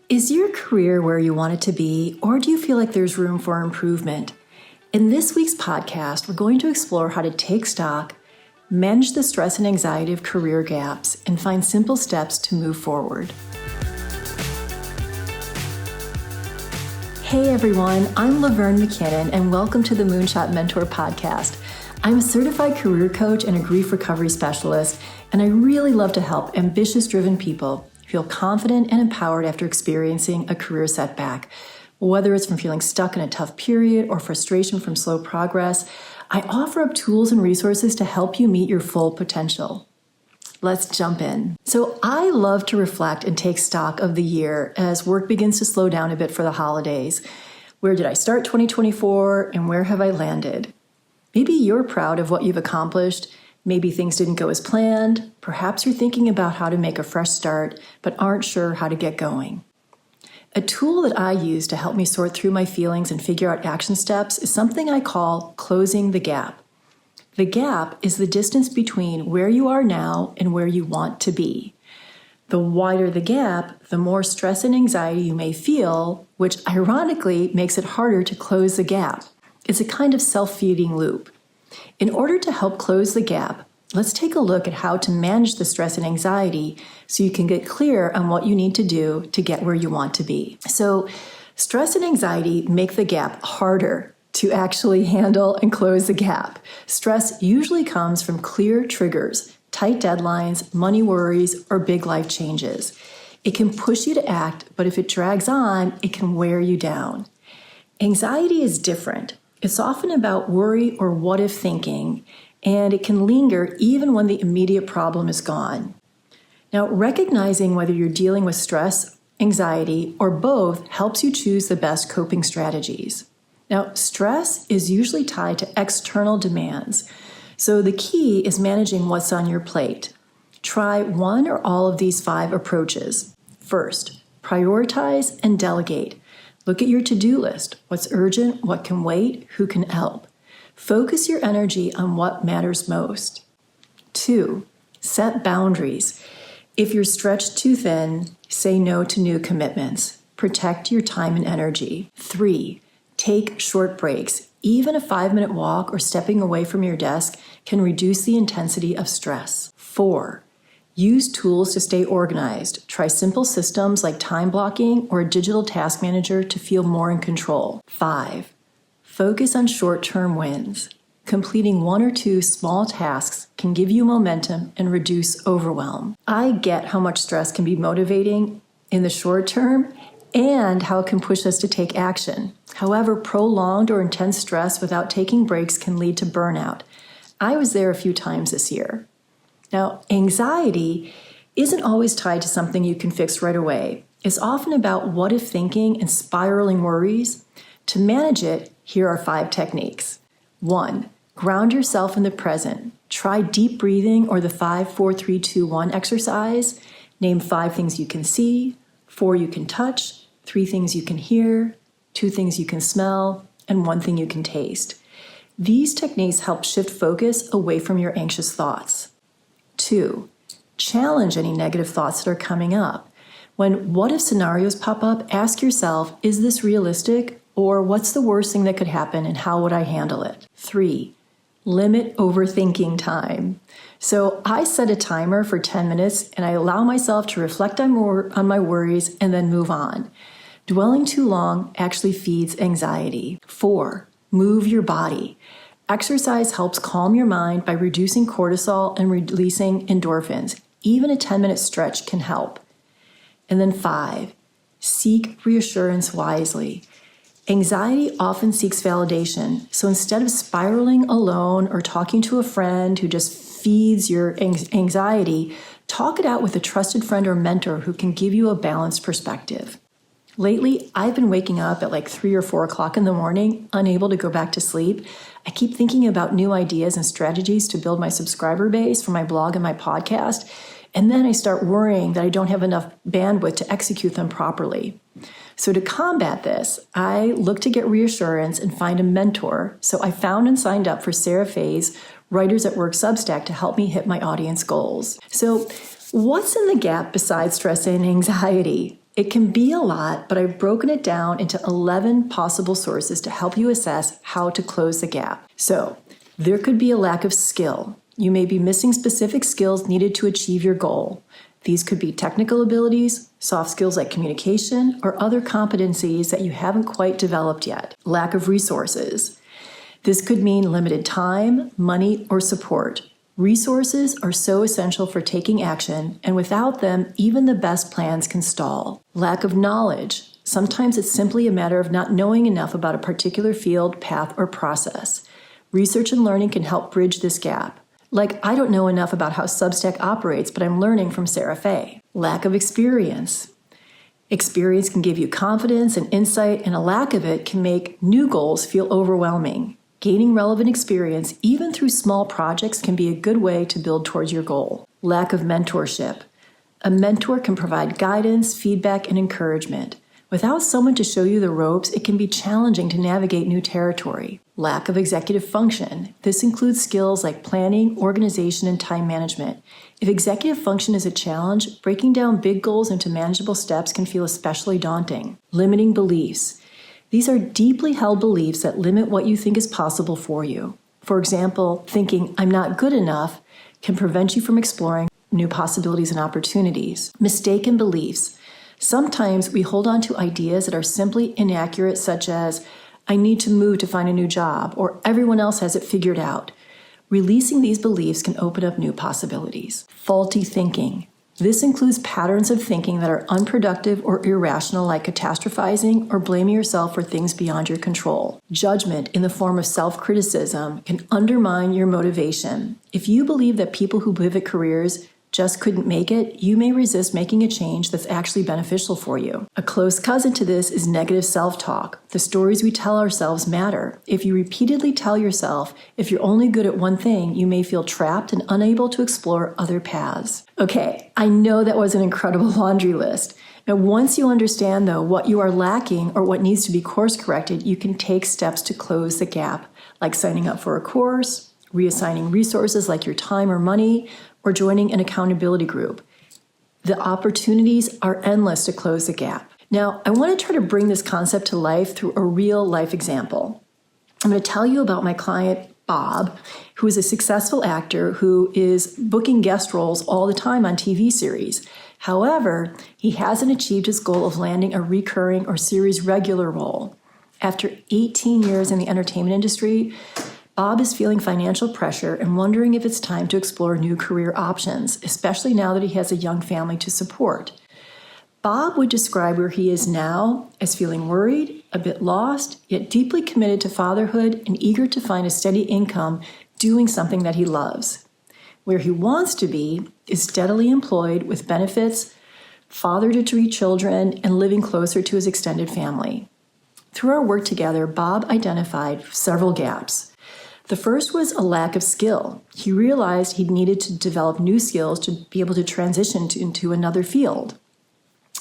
Is your career where you want it to be, or do you feel like there's room for improvement? In this week's podcast, we're going to explore how to take stock, manage the stress and anxiety of career gaps, and find simple steps to move forward. Hey everyone, I'm Laverne McKinnon, and welcome to the Moonshot Mentor Podcast. I'm a certified career coach and a grief recovery specialist, and I really love to help ambitious, driven people feel confident and empowered after experiencing a career setback. Whether it's from feeling stuck in a tough period or frustration from slow progress, I offer up tools and resources to help you meet your full potential. Let's jump in. So I love to reflect and take stock of the year as work begins to slow down a bit for the holidays. Where did I start 2024 and where have I landed? Maybe you're proud of what you've accomplished. Maybe things didn't go as planned. Perhaps you're thinking about how to make a fresh start, but aren't sure how to get going. A tool that I use to help me sort through my feelings and figure out action steps is something I call closing the gap. The gap is the distance between where you are now and where you want to be. The wider the gap, the more stress and anxiety you may feel, which ironically makes it harder to close the gap. It's a kind of self-feeding loop. In order to help close the gap, let's take a look at how to manage the stress and anxiety so you can get clear on what you need to do to get where you want to be. So, stress and anxiety make the gap harder to actually handle and close the gap. Stress usually comes from clear triggers, tight deadlines, money worries, or big life changes. It can push you to act, but if it drags on, it can wear you down. Anxiety is different. It's often about worry or what-if thinking, and it can linger even when the immediate problem is gone. Now, recognizing whether you're dealing with stress, anxiety, or both helps you choose the best coping strategies. Now, stress is usually tied to external demands, so the key is managing what's on your plate. Try one or all of these 5 approaches. First, prioritize and delegate. Look at your to-do list. What's urgent? What can wait? Who can help? Focus your energy on what matters most. 2, set boundaries. If you're stretched too thin, say no to new commitments. Protect your time and energy. 3, take short breaks. Even a 5-minute walk or stepping away from your desk can reduce the intensity of stress. 4, use tools to stay organized. Try simple systems like time blocking or a digital task manager to feel more in control. 5, focus on short-term wins. Completing 1 or 2 small tasks can give you momentum and reduce overwhelm. I get how much stress can be motivating in the short term and how it can push us to take action. However, prolonged or intense stress without taking breaks can lead to burnout. I was there a few times this year. Now, anxiety isn't always tied to something you can fix right away. It's often about what-if thinking and spiraling worries. To manage it, here are 5 techniques. 1, ground yourself in the present. Try deep breathing or the 5-4-3-2-1 exercise. Name 5 things you can see, 4 you can touch, 3 things you can hear, 2 things you can smell, and 1 thing you can taste. These techniques help shift focus away from your anxious thoughts. 2, challenge any negative thoughts that are coming up. When what-if scenarios pop up, ask yourself, is this realistic? Or what's the worst thing that could happen and how would I handle it? 3, limit overthinking time. So I set a timer for 10 minutes and I allow myself to reflect on my worries and then move on. Dwelling too long actually feeds anxiety. 4, move your body. Exercise helps calm your mind by reducing cortisol and releasing endorphins. Even a 10-minute stretch can help. And then 5, seek reassurance wisely. Anxiety often seeks validation, so instead of spiraling alone or talking to a friend who just feeds your anxiety, talk it out with a trusted friend or mentor who can give you a balanced perspective. Lately, I've been waking up at like 3 or 4 o'clock in the morning, unable to go back to sleep. I keep thinking about new ideas and strategies to build my subscriber base for my blog and my podcast, and then I start worrying that I don't have enough bandwidth to execute them properly. So to combat this, I look to get reassurance and find a mentor. So I found and signed up for Sarah Faye's Writers at Work Substack to help me hit my audience goals. So what's in the gap besides stress and anxiety? It can be a lot, but I've broken it down into 11 possible sources to help you assess how to close the gap. So, there could be a lack of skill. You may be missing specific skills needed to achieve your goal. These could be technical abilities, soft skills like communication, or other competencies that you haven't quite developed yet. Lack of resources. This could mean limited time, money, or support. Resources are so essential for taking action, and without them, even the best plans can stall. Lack of knowledge. Sometimes it's simply a matter of not knowing enough about a particular field, path, or process. Research and learning can help bridge this gap. Like, I don't know enough about how Substack operates, but I'm learning from Sarah Fay. Lack of experience. Experience can give you confidence and insight, and a lack of it can make new goals feel overwhelming. Gaining relevant experience, even through small projects, can be a good way to build towards your goal. Lack of mentorship. A mentor can provide guidance, feedback, and encouragement. Without someone to show you the ropes, it can be challenging to navigate new territory. Lack of executive function. This includes skills like planning, organization, and time management. If executive function is a challenge, breaking down big goals into manageable steps can feel especially daunting. Limiting beliefs. These are deeply held beliefs that limit what you think is possible for you. For example, thinking, "I'm not good enough," can prevent you from exploring new possibilities and opportunities. Mistaken beliefs. Sometimes we hold on to ideas that are simply inaccurate, such as, "I need to move to find a new job," or "everyone else has it figured out." Releasing these beliefs can open up new possibilities. Faulty thinking. This includes patterns of thinking that are unproductive or irrational, like catastrophizing or blaming yourself for things beyond your control. Judgment in the form of self-criticism can undermine your motivation. If you believe that people who pivot careers just couldn't make it, you may resist making a change that's actually beneficial for you. A close cousin to this is negative self-talk. The stories we tell ourselves matter. If you repeatedly tell yourself, if you're only good at one thing, you may feel trapped and unable to explore other paths. Okay, I know that was an incredible laundry list. And once you understand, though, what you are lacking or what needs to be course corrected, you can take steps to close the gap, like signing up for a course, reassigning resources like your time or money, or joining an accountability group. The opportunities are endless to close the gap. Now, I want to try to bring this concept to life through a real life example. I'm going to tell you about my client, Bob, who is a successful actor who is booking guest roles all the time on TV series. However, he hasn't achieved his goal of landing a recurring or series regular role. After 18 years in the entertainment industry, Bob is feeling financial pressure and wondering if it's time to explore new career options, especially now that he has a young family to support. Bob would describe where he is now as feeling worried, a bit lost, yet deeply committed to fatherhood and eager to find a steady income doing something that he loves. Where he wants to be is steadily employed with benefits, father to 3 children, and living closer to his extended family. Through our work together, Bob identified several gaps. The first was a lack of skill. He realized he needed to develop new skills to be able to transition into another field.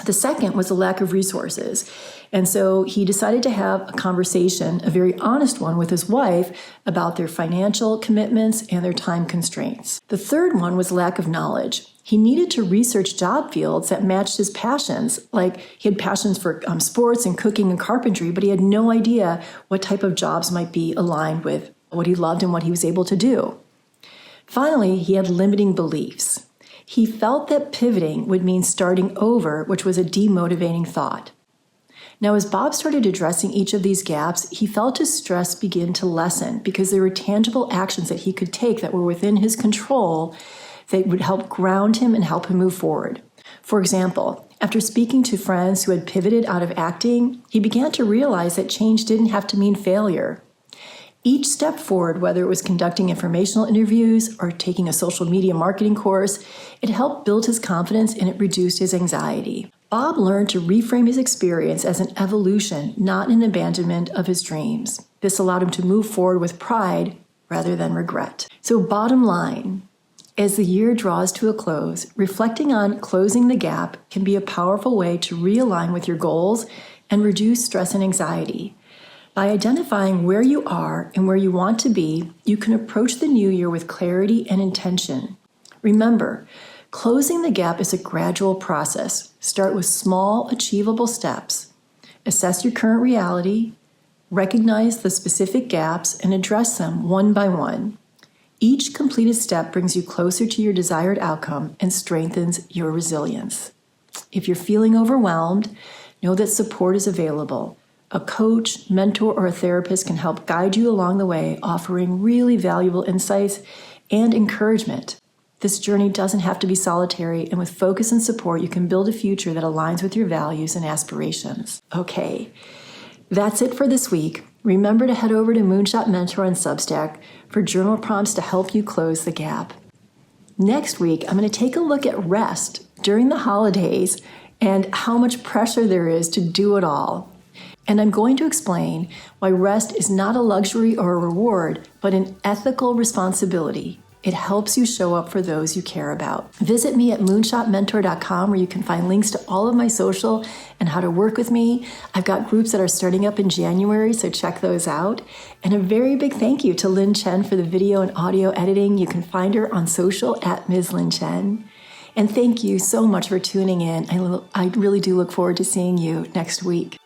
The second was a lack of resources. And so he decided to have a conversation, a very honest one, with his wife about their financial commitments and their time constraints. The third one was lack of knowledge. He needed to research job fields that matched his passions. Like, he had passions for sports and cooking and carpentry, but he had no idea what type of jobs might be aligned with what he loved and what he was able to do. Finally, he had limiting beliefs. He felt that pivoting would mean starting over, which was a demotivating thought. Now, as Bob started addressing each of these gaps, he felt his stress begin to lessen because there were tangible actions that he could take that were within his control that would help ground him and help him move forward. For example, after speaking to friends who had pivoted out of acting, he began to realize that change didn't have to mean failure. Each step forward, whether it was conducting informational interviews or taking a social media marketing course, it helped build his confidence and it reduced his anxiety. Bob learned to reframe his experience as an evolution, not an abandonment of his dreams. This allowed him to move forward with pride rather than regret. So bottom line, as the year draws to a close, reflecting on closing the gap can be a powerful way to realign with your goals and reduce stress and anxiety. By identifying where you are and where you want to be, you can approach the new year with clarity and intention. Remember, Closing the gap is a gradual process. Start with small, achievable steps. Assess your current reality, recognize the specific gaps, and address them one by one. Each completed step brings you closer to your desired outcome and strengthens your resilience. If you're feeling overwhelmed, know that support is available. A coach, mentor, or a therapist can help guide you along the way, offering really valuable insights and encouragement. This journey doesn't have to be solitary, and with focus and support, you can build a future that aligns with your values and aspirations. Okay, that's it for this week. Remember to head over to Moonshot Mentor on Substack for journal prompts to help you close the gap. Next week, I'm going to take a look at rest during the holidays and how much pressure there is to do it all. And I'm going to explain why rest is not a luxury or a reward, but an ethical responsibility. It helps you show up for those you care about. Visit me at moonshotmentor.com where you can find links to all of my social and how to work with me. I've got groups that are starting up in January, so check those out. And a very big thank you to Lynn Chen for the video and audio editing. You can find her on social at Ms. Lynn Chen. And thank you so much for tuning in. I really do look forward to seeing you next week.